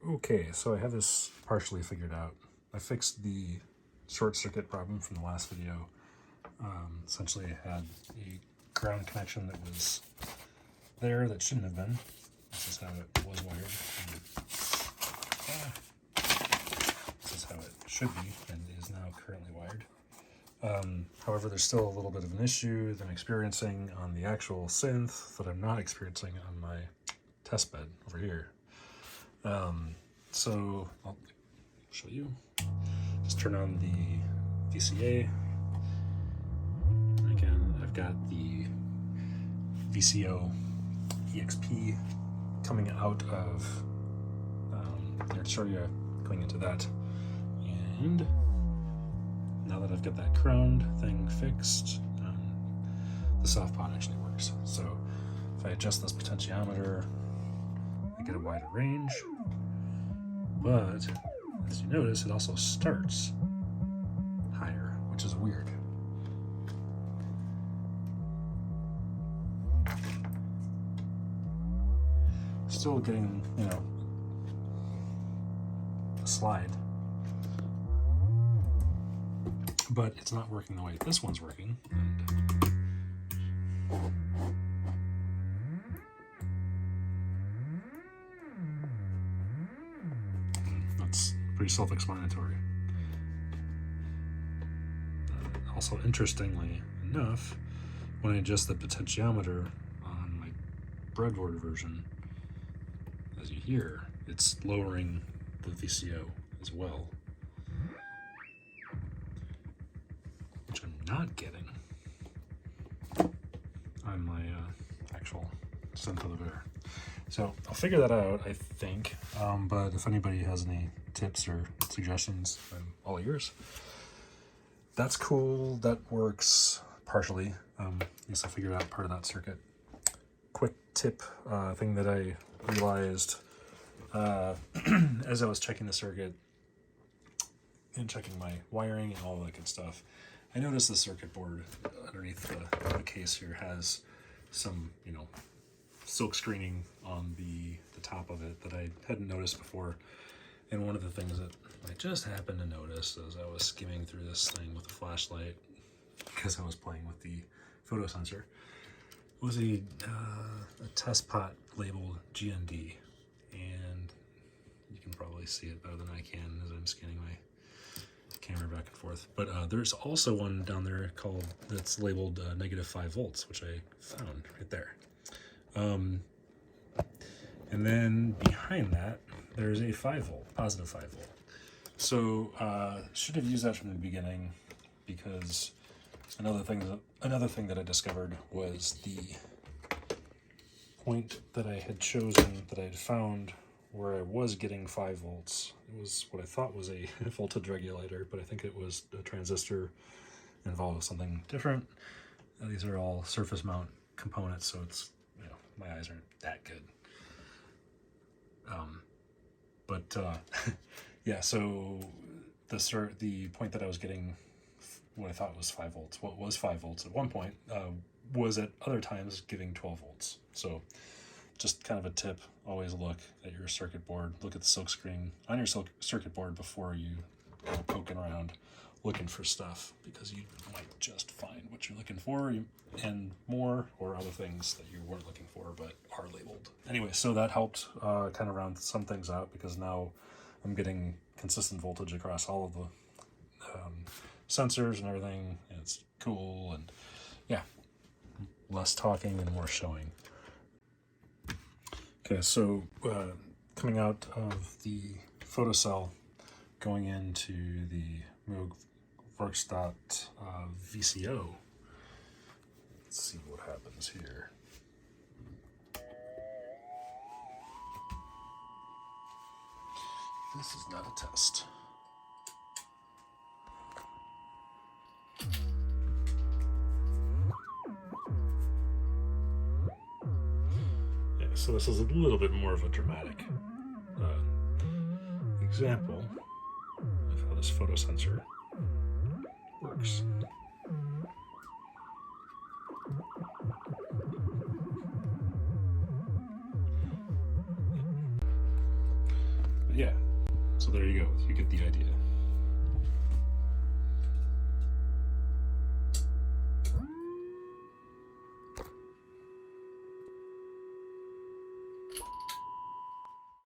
Okay, so I have this partially figured out. I fixed the short circuit problem from the last video. Essentially, I had a ground connection that was there that shouldn't have been. This is how it was wired. This is how it should be and is now currently wired. However, there's still a little bit of an issue that I'm experiencing on the actual synth that I'm not experiencing on my test bed over here. So I'll show you. Just turn on the VCA. Again, I've got the VCO EXP coming out of the arturia, going into that. And now that I've got that crowned thing fixed, the soft pot actually works. So if I adjust this potentiometer, I get a wider range, but as you notice, it also starts higher, which is weird. Still getting, a slide, but it's not working the way this one's working. That's pretty self-explanatory. Also, interestingly enough, when I adjust the potentiometer on my breadboard version, as you hear, it's lowering the VCO as well, which I'm not getting on my actual synth of the bear. So I'll figure that out, I think, but if anybody has any tips or suggestions, I'm all ears. That's cool, that works partially. I guess I figured out part of that circuit. Quick tip thing that I realized as I was checking the circuit and checking my wiring and all that good stuff, I noticed the circuit board underneath the case here has some, silk screening on the top of it that I hadn't noticed before. And one of the things that I just happened to notice as I was skimming through this thing with a flashlight, because I was playing with the photosensor, was a test pot labeled GND. And you can probably see it better than I can as I'm scanning my camera back and forth. But there's also one down there that's labeled -5 volts, which I found right there. And then behind that, there's a 5 volt, positive 5 volt. So should have used that from the beginning, because another thing that I discovered was the point that I had chosen, that I had found where I was getting 5 volts. It was what I thought was a voltage regulator, but I think it was a transistor involved with something different. These are all surface mount components, so it's, my eyes aren't that good. Yeah, so the point that I was getting, what I thought was 5 volts, what was 5 volts at one point, was at other times giving 12 volts. So just kind of a tip, always look at your circuit board, look at the silk screen on your circuit board before you go poking around looking for stuff, because you might just find what you're looking for and more, or other things that you weren't looking for but are labeled. Anyway, so that helped kind of round some things out, because now I'm getting consistent voltage across all of the sensors and everything, and it's cool. And yeah, less talking and more showing. Okay, so coming out of the photocell, going into the Moog Werkstatt VCO. Let's see what happens here. This is not a test. Yeah, so this is a little bit more of a dramatic example of how this photosensor works. yeah, so there you go. You get the idea.